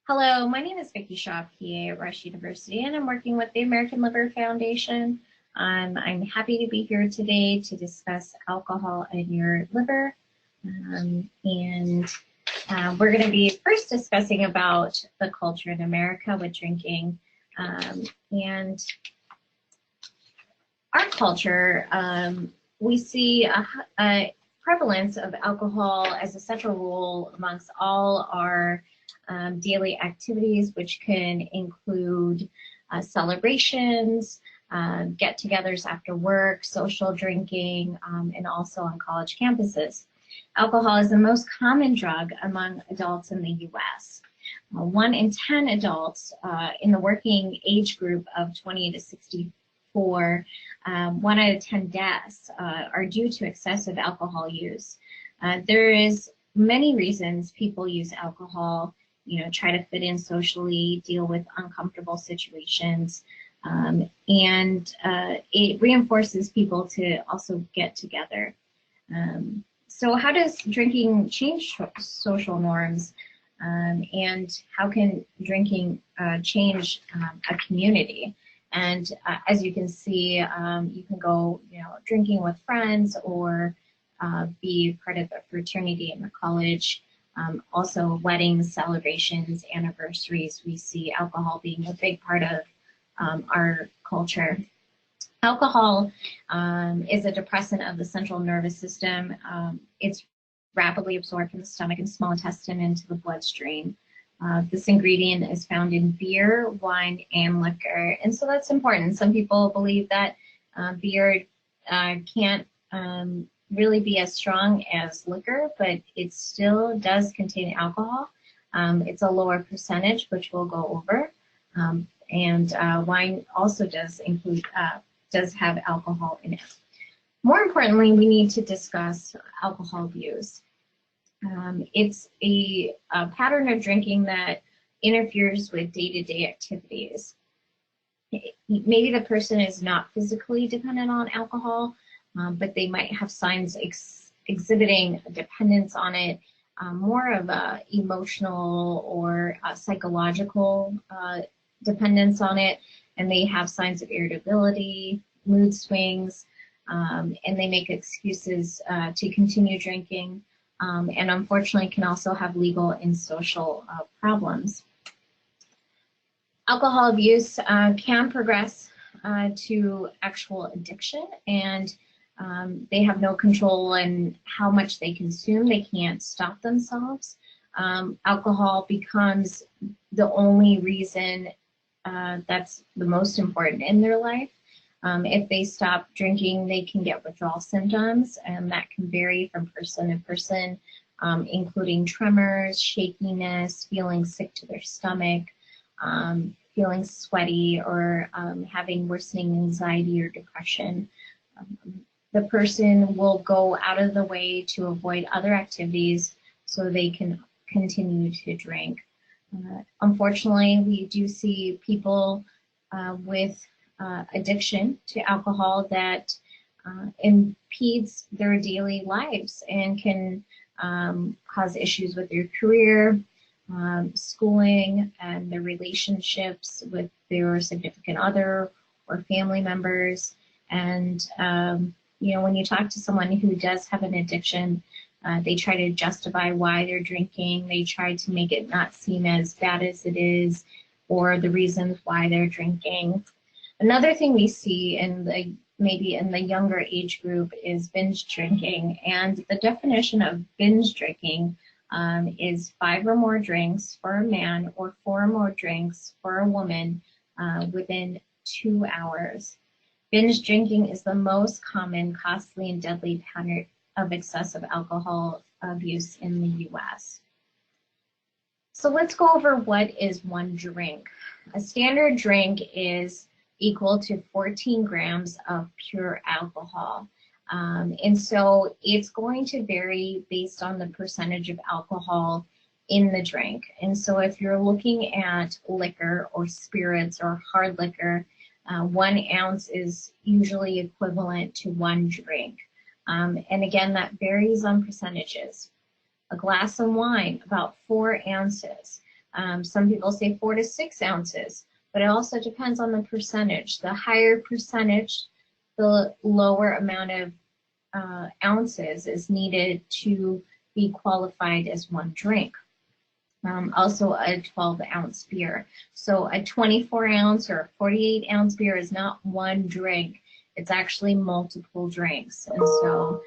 Hello, my name is Vicki Shah, PA at Rush University, and I'm working with the American Liver Foundation. I'm happy to be here today to discuss alcohol in your liver. We're going to be first discussing about the culture in America with drinking. And our culture, we see a prevalence of alcohol as a central rule amongst all our daily activities, which can include celebrations, get-togethers after work, social drinking, and also on college campuses. Alcohol is the most common drug among adults in the U.S. 1 in 10 adults in the working age group of 20 to 64, 1 out of 10 deaths are due to excessive alcohol use. There is many reasons people use alcohol, try to fit in socially, deal with uncomfortable situations, and it reinforces people to also get together. So how does drinking change social norms, and how can drinking change a community? And as you can see, you can go, drinking with friends or be part of a fraternity in the college. Also weddings, celebrations, anniversaries, we see alcohol being a big part of our culture. Alcohol is a depressant of the central nervous system. It's rapidly absorbed from the stomach and small intestine into the bloodstream. This ingredient is found in beer, wine, and liquor. And so that's important. Some people believe that beer can't really be as strong as liquor, but it still does contain alcohol. It's a lower percentage, which we'll go over. Wine also does have alcohol in it. More importantly, we need to discuss alcohol abuse. It's a pattern of drinking that interferes with day-to-day activities. Maybe the person is not physically dependent on alcohol, but they might have signs exhibiting dependence on it, more of a emotional or psychological dependence on it, and they have signs of irritability, mood swings, and they make excuses to continue drinking, and unfortunately can also have legal and social problems. Alcohol abuse can progress to actual addiction, and they have no control in how much they consume. They can't stop themselves. Alcohol becomes the only reason that's the most important in their life. If they stop drinking, they can get withdrawal symptoms, and that can vary from person to person, including tremors, shakiness, feeling sick to their stomach, feeling sweaty, or having worsening anxiety or depression. The person will go out of the way to avoid other activities so they can continue to drink. Unfortunately, we do see people with addiction to alcohol that impedes their daily lives and can cause issues with their career, schooling, and their relationships with their significant other or family members. And when you talk to someone who does have an addiction, they try to justify why they're drinking. They try to make it not seem as bad as it is, or the reasons why they're drinking. Another thing we see maybe in the younger age group is binge drinking. And the definition of binge drinking is 5 or more drinks for a man or 4 or more drinks for a woman within 2 hours. Binge drinking is the most common, costly, and deadly pattern of excessive alcohol abuse in the U.S. So let's go over what is one drink. A standard drink is equal to 14 grams of pure alcohol. And so it's going to vary based on the percentage of alcohol in the drink. And so if you're looking at liquor or spirits or hard liquor, 1 ounce is usually equivalent to 1 drink. And again, that varies on percentages. A glass of wine, about 4 ounces. Some people say 4 to 6 ounces, but it also depends on the percentage. The higher percentage, the lower amount of ounces is needed to be qualified as one drink. Also a 12-ounce beer. So a 24-ounce or a 48-ounce beer is not one drink. It's actually multiple drinks. And so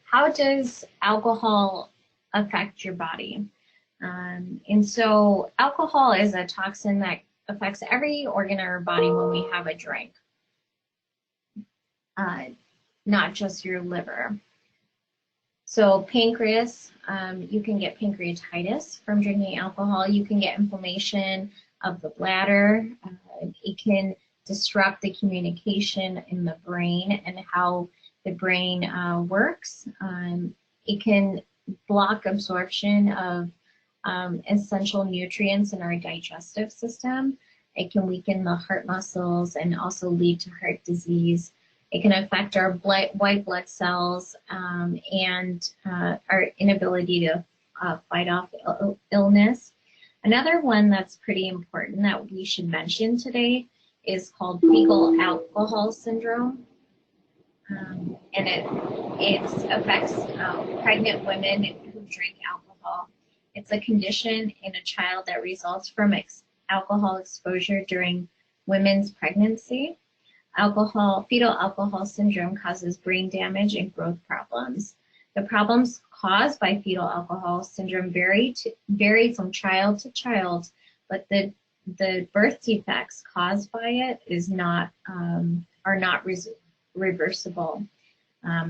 how does alcohol affect your body? And so alcohol is a toxin that affects every organ in our body when we have a drink, not just your liver. So pancreas, you can get pancreatitis from drinking alcohol. You can get inflammation of the bladder. It can disrupt the communication in the brain and how the brain works. It can block absorption of essential nutrients in our digestive system. It can weaken the heart muscles and also lead to heart disease. It can affect our white blood cells and our inability to fight off illness. Another one that's pretty important that we should mention today is called fetal alcohol syndrome. And it affects pregnant women who drink alcohol. It's a condition in a child that results from alcohol exposure during women's pregnancy. Fetal alcohol syndrome causes brain damage and growth problems. The problems caused by fetal alcohol syndrome vary from child to child, but the birth defects caused by it are not reversible.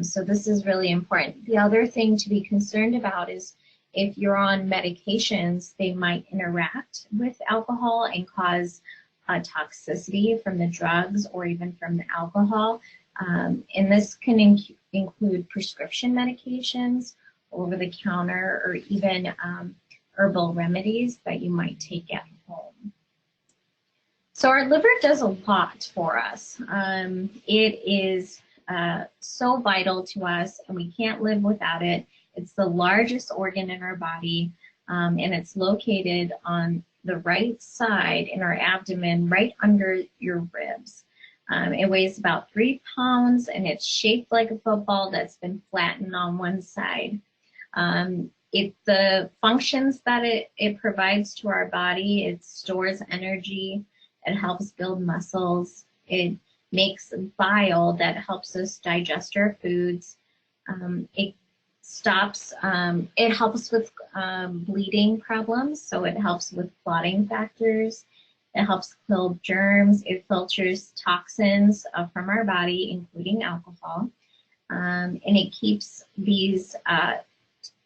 So this is really important. The other thing to be concerned about is if you're on medications, they might interact with alcohol and cause toxicity from the drugs or even from the alcohol. And this can include prescription medications, over-the-counter, or even herbal remedies that you might take at home. So our liver does a lot for us. It is so vital to us, and we can't live without it. It's the largest organ in our body, and it's located on the right side in our abdomen, right under your ribs. It weighs about 3 pounds, and it's shaped like a football that's been flattened on one side. The functions that it provides to our body, it stores energy, it helps build muscles, it makes bile that helps us digest our foods. It helps with bleeding problems, so it helps with clotting factors. It helps kill germs. It filters toxins from our body, including alcohol. And it keeps these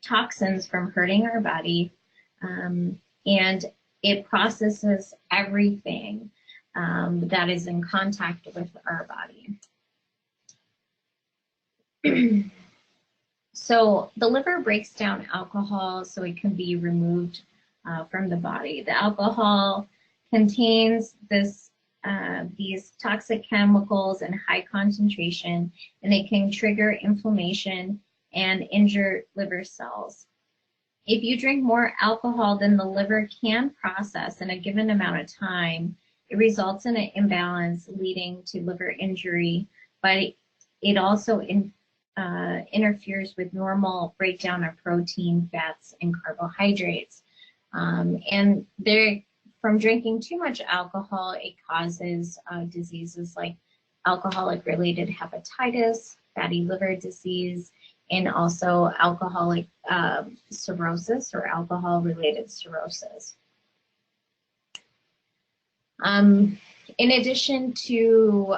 toxins from hurting our body. And it processes everything that is in contact with our body. So the liver breaks down alcohol so it can be removed from the body. The alcohol contains these toxic chemicals in high concentration, and it can trigger inflammation and injure liver cells. If you drink more alcohol than the liver can process in a given amount of time, it results in an imbalance leading to liver injury, but it also interferes with normal breakdown of protein, fats, and carbohydrates. And from drinking too much alcohol, it causes diseases like alcoholic-related hepatitis, fatty liver disease, and also alcoholic cirrhosis or alcohol-related cirrhosis. In addition to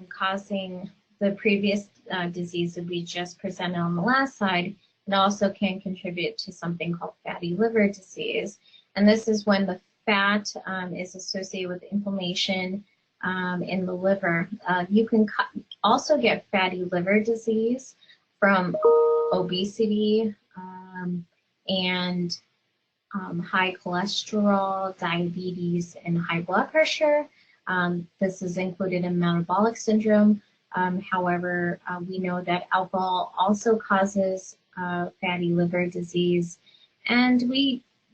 causing the previous disease that we just presented on the last slide, it also can contribute to something called fatty liver disease. And this is when the fat is associated with inflammation in the liver. You can also get fatty liver disease from obesity and high cholesterol, diabetes, and high blood pressure. This is included in metabolic syndrome. However, we know that alcohol also causes fatty liver disease. And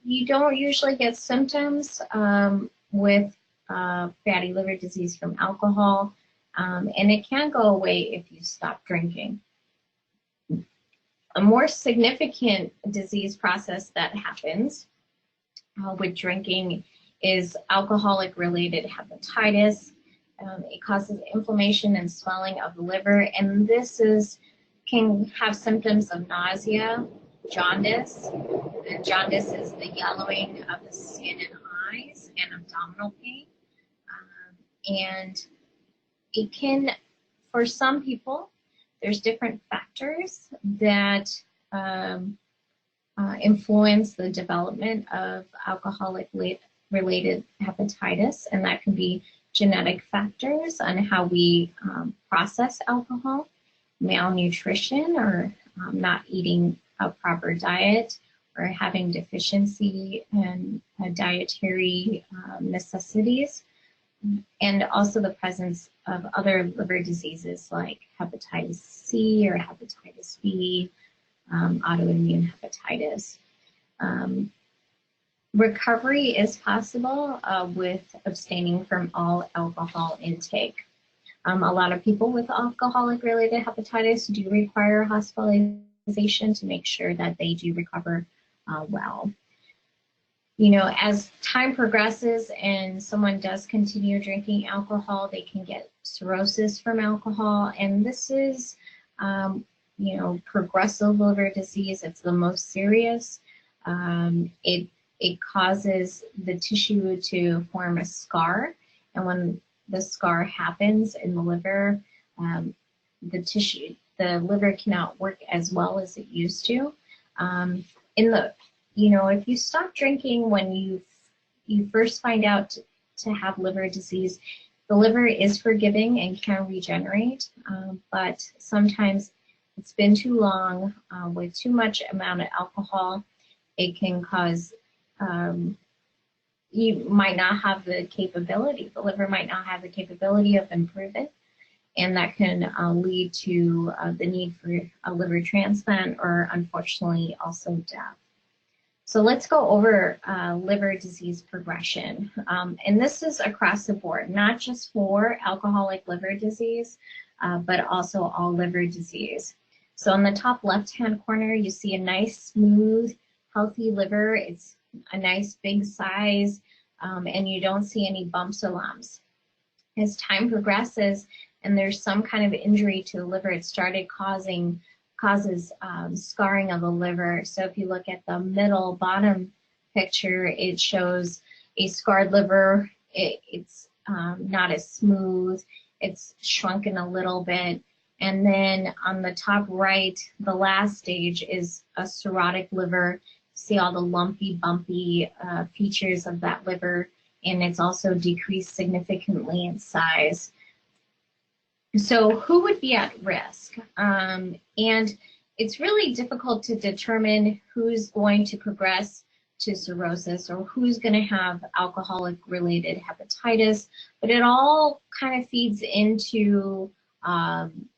you don't usually get symptoms with fatty liver disease from alcohol, and it can go away if you stop drinking. A more significant disease process that happens with drinking is alcoholic-related hepatitis. It causes inflammation and swelling of the liver, and this can have symptoms of nausea, jaundice. And jaundice is the yellowing of the skin and eyes, and abdominal pain. And it can, for some people, there's different factors that influence the development of alcoholic-related hepatitis, and that can be genetic factors on how we process alcohol, malnutrition, or not eating a proper diet, or having deficiency in dietary necessities, and also the presence of other liver diseases like hepatitis C or hepatitis B, autoimmune hepatitis. Recovery is possible with abstaining from all alcohol intake. A lot of people with alcoholic-related hepatitis do require hospitalization to make sure that they do recover well. You know, as time progresses and someone does continue drinking alcohol, they can get cirrhosis from alcohol, and this is, you know, progressive liver disease. It's the most serious. It causes the tissue to form a scar, and when the scar happens in the liver, the liver cannot work as well as it used to. You know, if you stop drinking when you first find out to have liver disease, the liver is forgiving and can regenerate, but sometimes it's been too long with too much amount of alcohol. It can cause, you might not have the capability, the liver might not have the capability of improving, and that can lead to the need for a liver transplant, or unfortunately also death. So let's go over liver disease progression. And this is across the board, not just for alcoholic liver disease, but also all liver disease. So on the top left-hand corner, you see a nice, smooth, healthy liver. It's a nice big size, and you don't see any bumps or lumps. As time progresses and there's some kind of injury to the liver, it started causes scarring of the liver. So if you look at the middle bottom picture, it shows a scarred liver. It's not as smooth. It's shrunken a little bit. And then on the top right, the last stage is a cirrhotic liver. See all the lumpy, bumpy features of that liver, and it's also decreased significantly in size. So who would be at risk? And it's really difficult to determine who's going to progress to cirrhosis or who's going to have alcoholic-related hepatitis, but it all kind of feeds into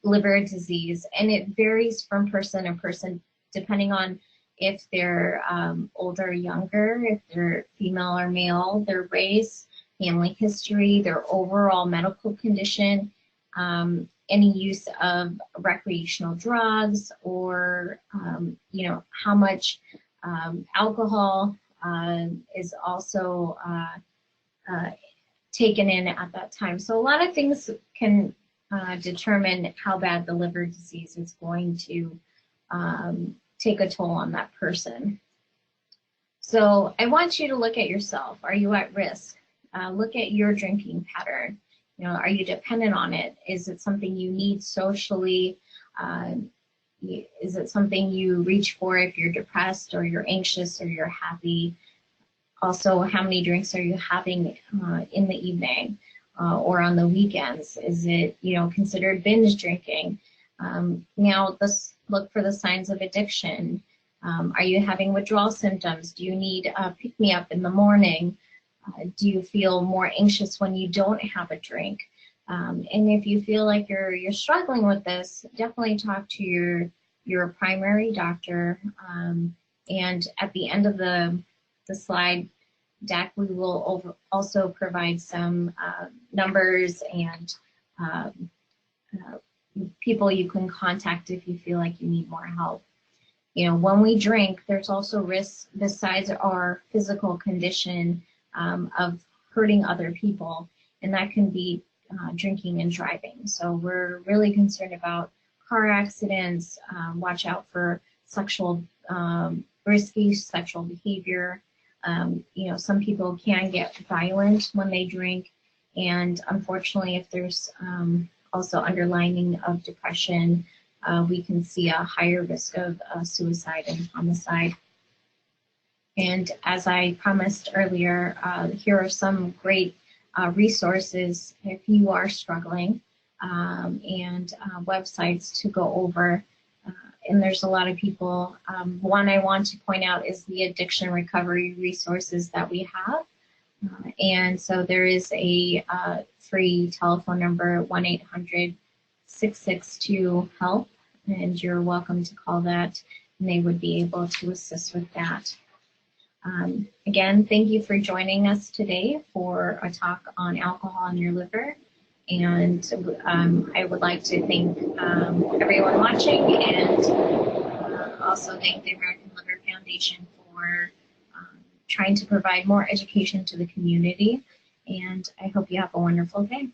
liver disease, and it varies from person to person depending on if they're older or younger, if they're female or male, their race, family history, their overall medical condition, any use of recreational drugs, or you know, how much alcohol is also taken in at that time. So a lot of things can determine how bad the liver disease is going to take a toll on that person. So I want you to look at yourself. Are you at risk? Look at your drinking pattern. You know, are you dependent on it? Is it something you need socially? Is it something you reach for if you're depressed or you're anxious or you're happy? Also, how many drinks are you having in the evening or on the weekends? Is it, you know, considered binge drinking? Now, let's look for the signs of addiction. Are you having withdrawal symptoms? Do you need a pick-me-up in the morning? Do you feel more anxious when you don't have a drink? And if you feel like you're struggling with this, definitely talk to your your primary doctor. And at the end of the slide deck, we will also provide some numbers and people you can contact if you feel like you need more help. You know, when we drink, there's also risks besides our physical condition of hurting other people, and that can be drinking and driving. So we're really concerned about car accidents, watch out for risky sexual behavior. You know, some people can get violent when they drink, and unfortunately, if there's also underlining of depression, we can see a higher risk of suicide and homicide. And as I promised earlier, here are some great resources if you are struggling, and websites to go over. And there's a lot of people. One I want to point out is the addiction recovery resources that we have. And so there is a free telephone number, 1-800-662-HELP, and you're welcome to call that, and they would be able to assist with that. Again, thank you for joining us today for a talk on alcohol in your liver. And I would like to thank everyone watching, and also thank the American Liver Foundation for trying to provide more education to the community. And I hope you have a wonderful day.